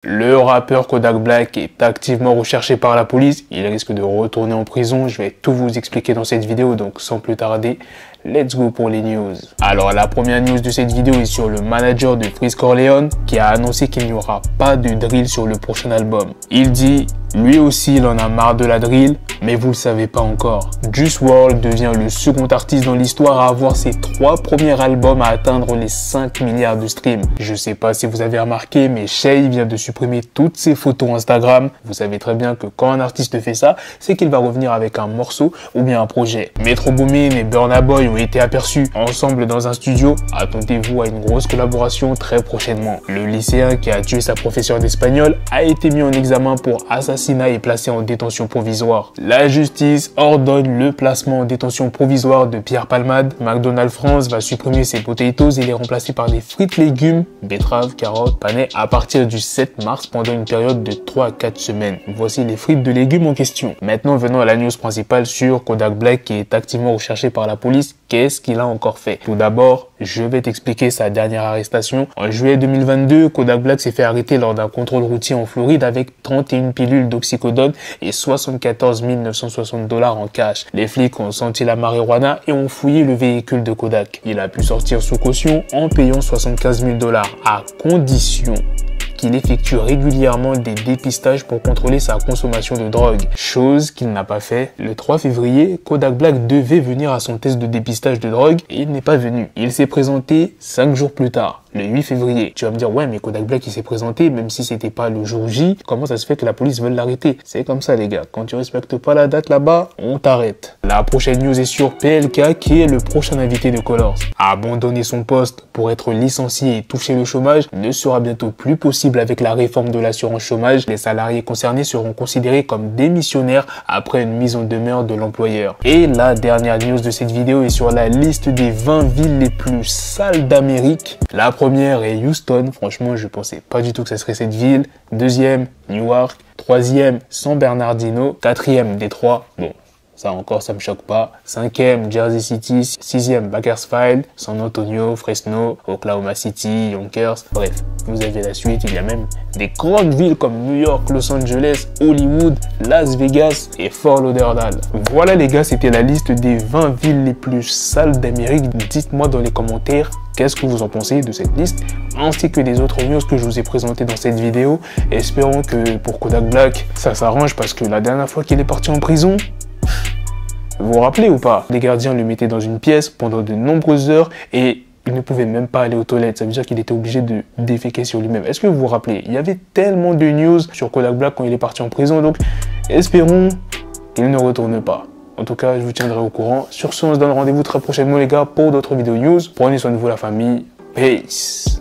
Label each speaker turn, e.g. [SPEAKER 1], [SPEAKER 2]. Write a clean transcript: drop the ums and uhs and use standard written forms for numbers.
[SPEAKER 1] Le rappeur Kodak Black est activement recherché par la police. Il risque de retourner en prison. Je vais tout vous expliquer dans cette vidéo, donc sans plus tarder, let's go pour les news. Alors la première news de cette vidéo est sur le manager de Freeze Corleone qui a annoncé qu'il n'y aura pas de drill sur le prochain album. Il dit, lui aussi il en a marre de la drill, mais vous le savez pas encore. Juice WRLD devient le second artiste dans l'histoire à avoir ses 3 premiers albums à atteindre les 5 milliards de streams. Je sais pas si vous avez remarqué, mais Shay vient de supprimer toutes ses photos Instagram. Vous savez très bien que quand un artiste fait ça, c'est qu'il va revenir avec un morceau ou bien un projet. Metro Boomin et Burna Boy ont été aperçus ensemble dans un studio. Attendez-vous à une grosse collaboration très prochainement. Le lycéen qui a tué sa professeure d'espagnol a été mis en examen pour assassinat et placé en détention provisoire. La justice ordonne le placement en détention provisoire de Pierre Palmade. McDonald's France va supprimer ses potatoes et les remplacer par des frites légumes, betteraves, carottes, panais à partir du 7 mars pendant une période de 3 à 4 semaines. Voici les frites de légumes en question. Maintenant, venons à la news principale sur Kodak Black qui est activement recherché par la police. Qu'est-ce qu'il a encore fait? Tout d'abord, je vais t'expliquer sa dernière arrestation. En juillet 2022, Kodak Black s'est fait arrêter lors d'un contrôle routier en Floride avec 31 pilules d'oxycodone et 74 960 $ en cash. Les flics ont senti la marijuana et ont fouillé le véhicule de Kodak. Il a pu sortir sous caution en payant 75 000 $ à condition qu'il effectue régulièrement des dépistages pour contrôler sa consommation de drogue, chose qu'il n'a pas fait. Le 3 février, Kodak Black devait venir à son test de dépistage de drogue et il n'est pas venu. Il s'est présenté 5 jours plus tard, le 8 février. Tu vas me dire, ouais, mais Kodak Black il s'est présenté même si c'était pas le jour J. Comment ça se fait que la police veut l'arrêter? C'est comme ça les gars, quand tu respectes pas la date là-bas, on t'arrête. La prochaine news est sur PLK qui est le prochain invité de Colors. Abandonner son poste pour être licencié et toucher le chômage ne sera bientôt plus possible avec la réforme de l'assurance chômage. Les salariés concernés seront considérés comme démissionnaires après une mise en demeure de l'employeur. Et la dernière news de cette vidéo est sur la liste des 20 villes les plus sales d'Amérique. La première est Houston. Franchement, je pensais pas du tout que ça serait cette ville. Deuxième, Newark. Troisième, San Bernardino. Quatrième, Détroit. Bon, ça encore, ça me choque pas. Cinquième, Jersey City. Sixième, Bakersfield. San Antonio, Fresno, Oklahoma City, Yonkers. Bref, vous avez la suite. Il y a même des grandes villes comme New York, Los Angeles, Hollywood, Las Vegas et Fort Lauderdale. Voilà les gars, c'était la liste des 20 villes les plus sales d'Amérique. Dites-moi dans les commentaires qu'est-ce que vous en pensez de cette liste, ainsi que des autres news que je vous ai présentées dans cette vidéo. Espérons que pour Kodak Black, ça s'arrange parce que la dernière fois qu'il est parti en prison, vous vous rappelez ou pas? Les gardiens le mettaient dans une pièce pendant de nombreuses heures et il ne pouvait même pas aller aux toilettes. Ça veut dire qu'il était obligé de déféquer sur lui-même. Est-ce que vous vous rappelez? Il y avait tellement de news sur Kodak Black quand il est parti en prison. Donc, espérons qu'il ne retourne pas. En tout cas, je vous tiendrai au courant. Sur ce, on se donne rendez-vous très prochainement, les gars, pour d'autres vidéos news. Prenez soin de vous, la famille. Peace.